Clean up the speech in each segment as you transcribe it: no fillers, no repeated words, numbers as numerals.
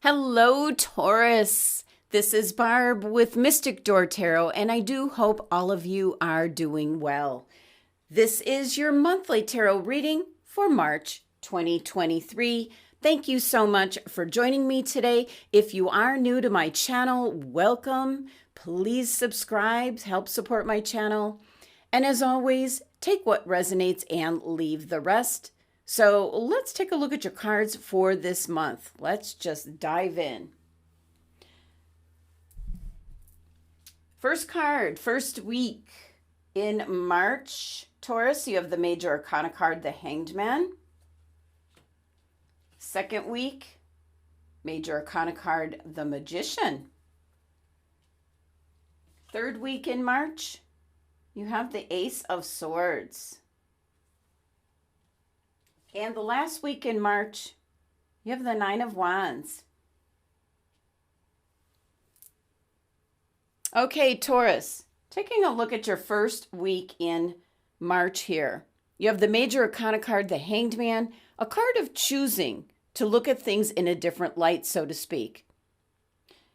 Hello, Taurus. This is Barb with Mystic Door Tarot, and I do hope all of you are doing well. This is your monthly tarot reading for March 2023. Thank you so much for joining me today. If you are new to my channel, welcome. Please subscribe, help support my channel. And as always, take what resonates and leave the rest. So let's take a look at your cards for this month. Let's just dive in. First card, first week in March. Taurus, you have the Major Arcana card, the Hanged Man. Second week, Major Arcana card, the Magician. Third week in March, you have the Ace of Swords. And the last week in March, you have the Nine of Wands. Okay, Taurus, taking a look at your first week in March here. You have the Major Arcana card, the Hanged Man, a card of choosing to look at things in a different light, so to speak.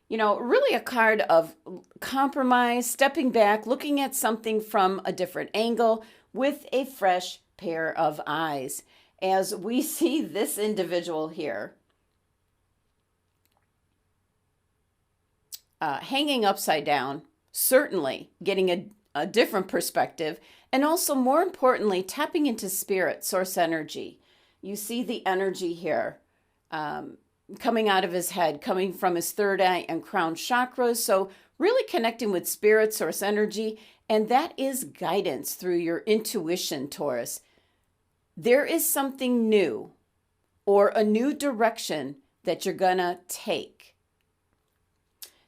You know, really a card of compromise, stepping back, looking at something from a different angle with a fresh pair of eyes. As we see this individual here hanging upside down, certainly getting a different perspective, and also more importantly, tapping into spirit, source energy. You see the energy here coming out of his head, coming from his third eye and crown chakras. So really connecting with spirit, source energy, and that is guidance through your intuition, Taurus. There is something new or a new direction that you're going to take.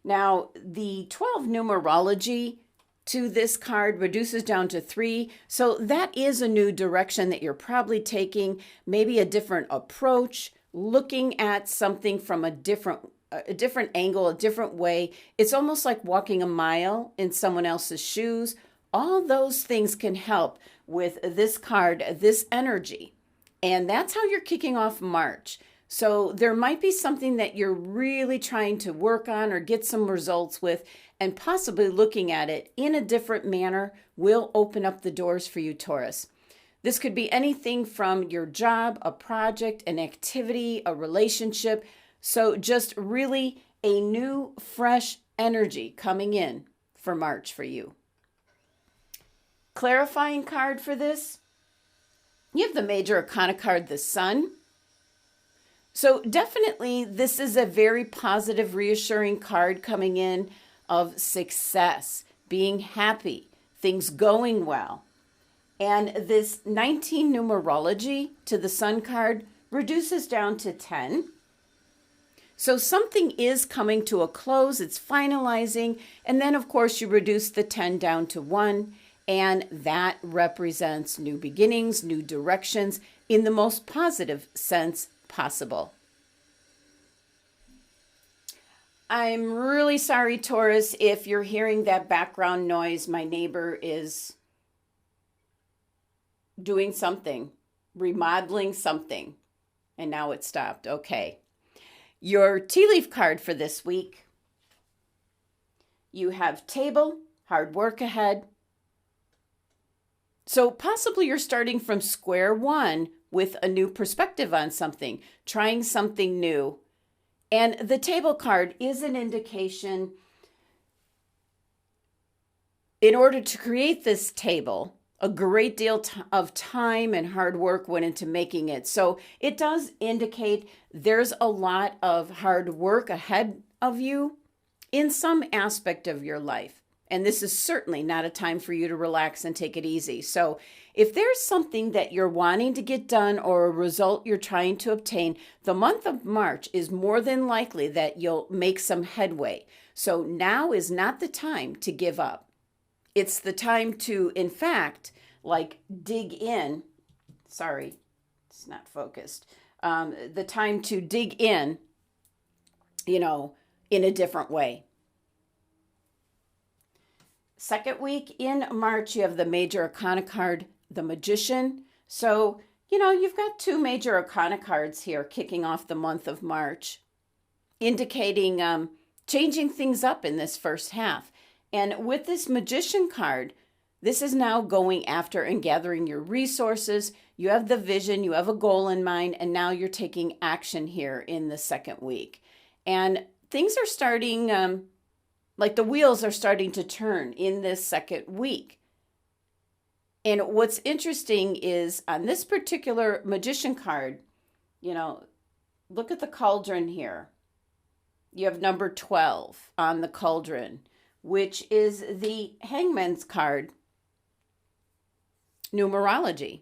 Now, the 12 numerology to this card reduces down to 3. So that is a new direction that you're probably taking, maybe a different approach, looking at something from a different angle, a different way. It's almost like walking a mile in someone else's shoes. All those things can help with this card, this energy. And that's how you're kicking off March. So there might be something that you're really trying to work on or get some results with, and possibly looking at it in a different manner will open up the doors for you, Taurus. This could be anything from your job, a project, an activity, a relationship. So just really a new, fresh energy coming in for March for you. Clarifying card for this, you have the Major Arcana card, the Sun. So definitely this is a very positive, reassuring card coming in of success, being happy, things going well. And this 19 numerology to the Sun card reduces down to 10. So something is coming to a close, it's finalizing, and then of course you reduce the 10 down to 1. And that represents new beginnings, new directions in the most positive sense possible. I'm really sorry, Taurus, if you're hearing that background noise. My neighbor is doing something, remodeling something, and now it stopped. Okay. Your tea leaf card for this week. You have table, hard work ahead. So possibly you're starting from square one with a new perspective on something, trying something new. And the table card is an indication in order to create this table, a great deal of time and hard work went into making it. So it does indicate there's a lot of hard work ahead of you in some aspect of your life. And this is certainly not a time for you to relax and take it easy. So if there's something that you're wanting to get done or a result you're trying to obtain, the month of March is more than likely that you'll make some headway. So now is not the time to give up. It's the time to, in fact, like dig in. Sorry, it's not focused. The time to dig in, in a different way. Second week in March, you have the Major Arcana card, the Magician. So, you've got two Major Arcana cards here kicking off the month of March. indicating changing things up in this first half. And with this Magician card, this is now going after and gathering your resources. You have the vision, you have a goal in mind, and now you're taking action here in the second week. And things are starting, like the wheels are starting to turn in this second week. And what's interesting is on this particular Magician card, you know, look at the cauldron here. You have number 12 on the cauldron, which is the Hangman's card numerology.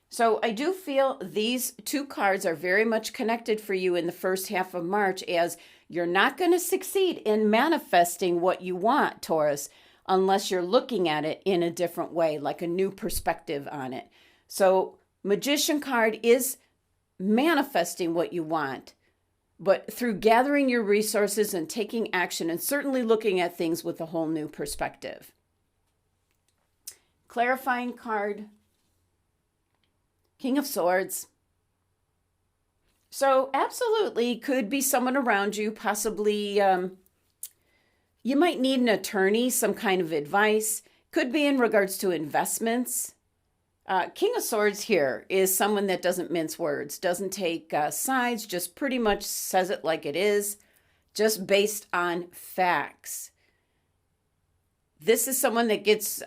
So I do feel these two cards are very much connected for you in the first half of March, as you're not going to succeed in manifesting what you want, Taurus, unless you're looking at it in a different way, like a new perspective on it. So Magician card is manifesting what you want, but through gathering your resources and taking action, and certainly looking at things with a whole new perspective. Clarifying card, King of Swords. So absolutely could be someone around you, possibly you might need an attorney, some kind of advice. Could be in regards to investments. King of Swords here is someone that doesn't mince words, doesn't take sides, just pretty much says it like it is, just based on facts. This is someone that gets,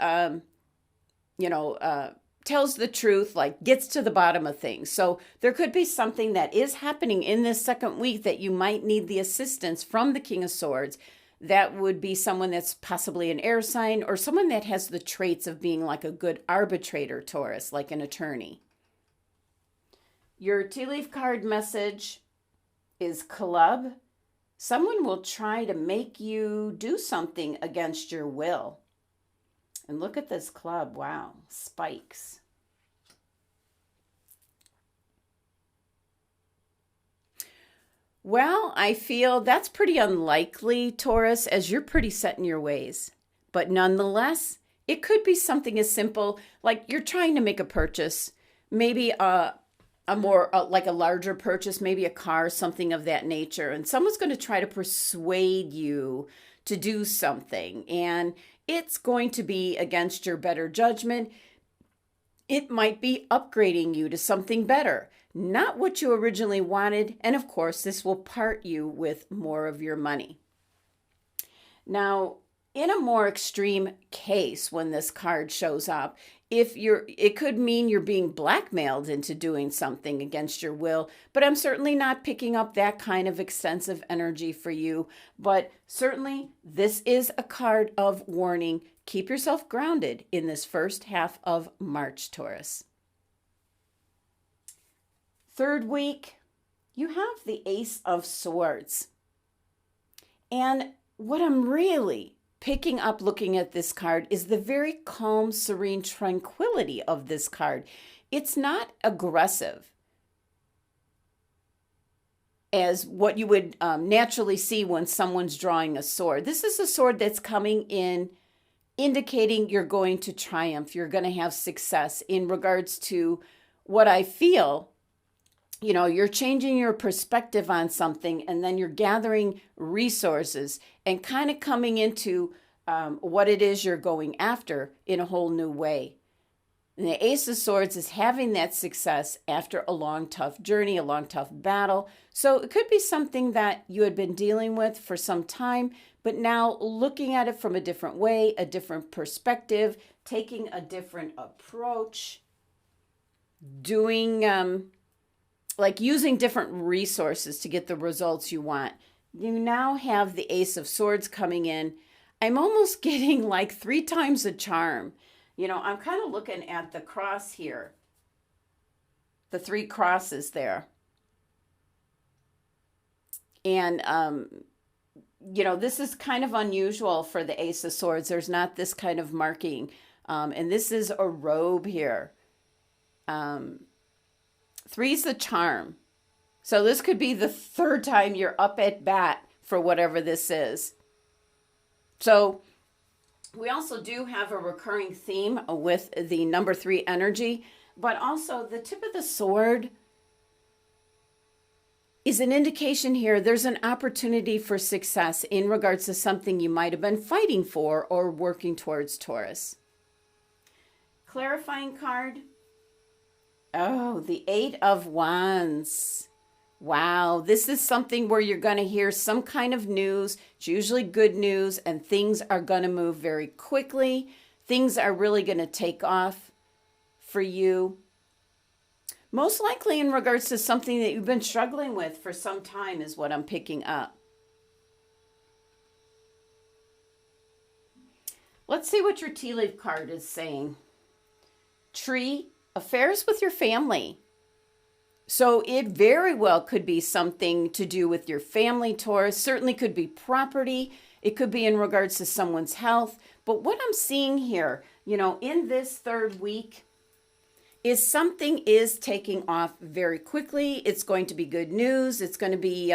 tells the truth, like gets to the bottom of things. So there could be something that is happening in this second week that you might need the assistance from the King of Swords. That would be someone that's possibly an air sign, or someone that has the traits of being like a good arbitrator, Taurus, like an attorney. Your tea leaf card message is Club. Someone will try to make you do something against your will. And look at this club. Wow. Spikes. Well, I feel that's pretty unlikely, Taurus, as you're pretty set in your ways. But nonetheless, it could be something as simple like you're trying to make a purchase, maybe a more like a larger purchase, maybe a car, something of that nature. And someone's going to try to persuade you to do something. And it's going to be against your better judgment. It might be upgrading you to something better, not what you originally wanted. And of course, this will part you with more of your money. Now, in a more extreme case, when this card shows up, it could mean you're being blackmailed into doing something against your will, but I'm certainly not picking up that kind of extensive energy for you. But certainly, this is a card of warning. Keep yourself grounded in this first half of March, Taurus. Third week, you have the Ace of Swords. And what I'm really picking up looking at this card is the very calm, serene tranquility of this card. It's not aggressive as what you would naturally see when someone's drawing a sword. This is a sword that's coming in, indicating you're going to triumph, you're going to have success in regards to what I feel. You're changing your perspective on something, and then you're gathering resources and kind of coming into what it is you're going after in a whole new way. And the Ace of Swords is having that success after a long, tough journey, a long, tough battle. So it could be something that you had been dealing with for some time, but now looking at it from a different way, a different perspective, taking a different approach, doing like using different resources to get the results you want. You now have the Ace of Swords coming in. I'm almost getting like 3 times the charm. I'm kind of looking at the cross here. The 3 crosses there. And, this is kind of unusual for the Ace of Swords. There's not this kind of marking. And this is a robe here. 3's the charm. So this could be the 3rd time you're up at bat for whatever this is. So we also do have a recurring theme with the number 3 energy, but also the tip of the sword is an indication here there's an opportunity for success in regards to something you might have been fighting for or working towards, Taurus. Clarifying card. Oh, the Eight of Wands. Wow, this is something where you're going to hear some kind of news. It's usually good news, and things are going to move very quickly. Things are really going to take off for you. Most likely in regards to something that you've been struggling with for some time is what I'm picking up. Let's see what your tea leaf card is saying. Tree, affairs with your family. So it very well could be something to do with your family, Taurus. Certainly could be property. It could be in regards to someone's health. But what I'm seeing here, in this third week, is something is taking off very quickly. It's going to be good news. It's going to be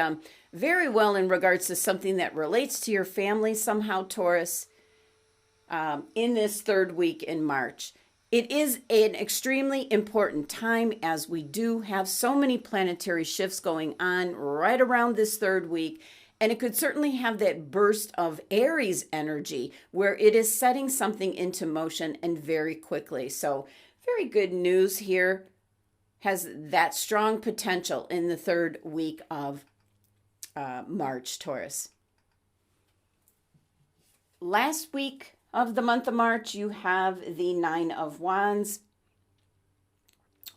very well in regards to something that relates to your family somehow, Taurus, in this third week in March. It is an extremely important time as we do have so many planetary shifts going on right around this third week. And it could certainly have that burst of Aries energy where it is setting something into motion and very quickly. So very good news here. Has that strong potential in the third week of March, Taurus. Last week of the month of March, you have the Nine of Wands.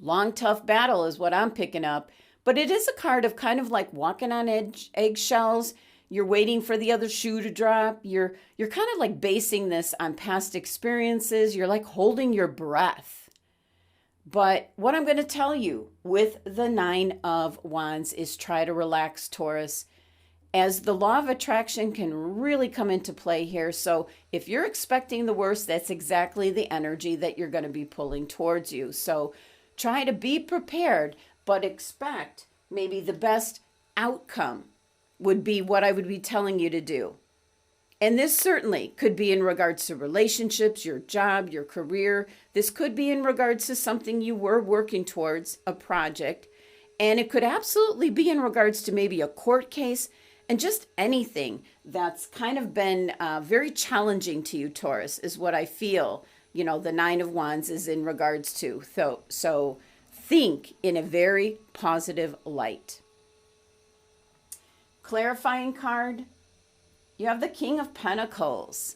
Long, tough battle is what I'm picking up. But it is a card of kind of like walking on eggshells. You're waiting for the other shoe to drop. You're kind of like basing this on past experiences. You're like holding your breath. But what I'm going to tell you with the Nine of Wands is try to relax, Taurus, as the law of attraction can really come into play here. So if you're expecting the worst, that's exactly the energy that you're going to be pulling towards you. So try to be prepared, but expect maybe the best outcome would be what I would be telling you to do. And this certainly could be in regards to relationships, your job, your career. This could be in regards to something you were working towards, a project. And it could absolutely be in regards to maybe a court case and just anything that's kind of been very challenging to you, Taurus, is what I feel, the Nine of Wands is in regards to. So think in a very positive light. Clarifying card. You have the King of Pentacles.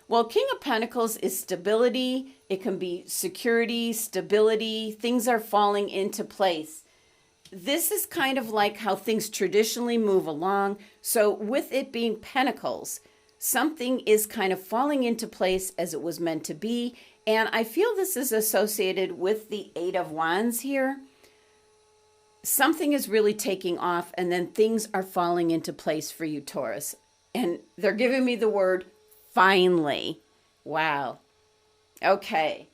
Well, King of Pentacles is stability. It can be security, stability. Things are falling into place. This is kind of like how things traditionally move along. So with it being Pentacles, something is kind of falling into place as it was meant to be. And I feel this is associated with the Eight of Wands here. Something is really taking off and then things are falling into place for you, Taurus. And they're giving me the word finally. Wow. Okay.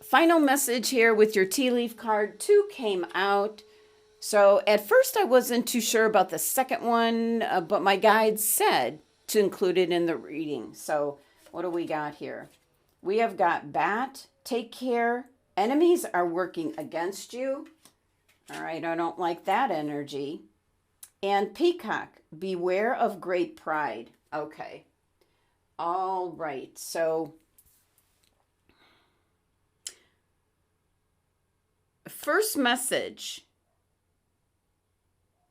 Final message here with your tea leaf card. 2 came out. So at first I wasn't too sure about the second one, but my guide said to include it in the reading. So what do we got here? We have got Bat, take care. Enemies are working against you. All right, I don't like that energy. And Peacock, beware of great pride. Okay. All right, so first message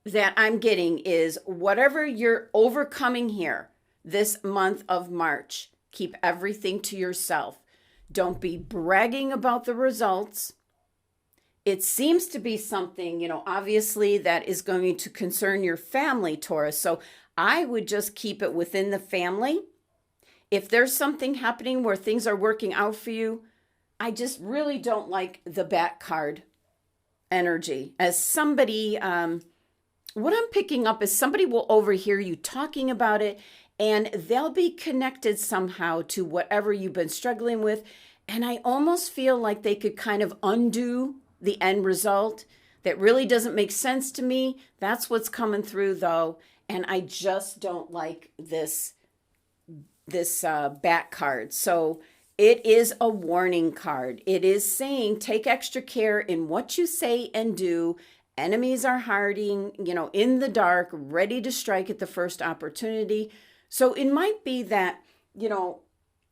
that I'm getting is whatever you're overcoming here this month of March, keep everything to yourself. Don't be bragging about the results. It seems to be something, obviously that is going to concern your family, Taurus. So I would just keep it within the family. If there's something happening where things are working out for you, I just really don't like the Bat card energy. As somebody, what I'm picking up is somebody will overhear you talking about it and they'll be connected somehow to whatever you've been struggling with. And I almost feel like they could kind of undo the end result. That really doesn't make sense to me. That's what's coming through though. And I just don't like this Bat card. So it is a warning card. It is saying take extra care in what you say and do. Enemies are hiding, in the dark, ready to strike at the first opportunity. So it might be that,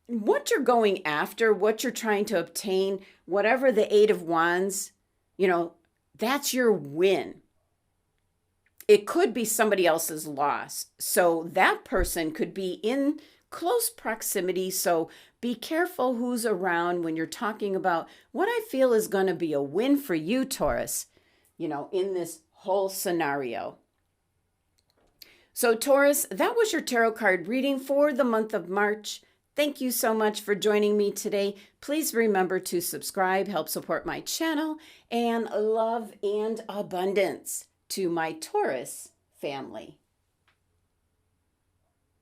what you're going after, what you're trying to obtain, whatever the Eight of Wands, that's your win. It could be somebody else's loss. So that person could be in close proximity. So be careful who's around when you're talking about what I feel is going to be a win for you, Taurus, in this whole scenario. So Taurus, that was your tarot card reading for the month of March. Thank you so much for joining me today. Please remember to subscribe, help support my channel, and love and abundance to my Taurus family.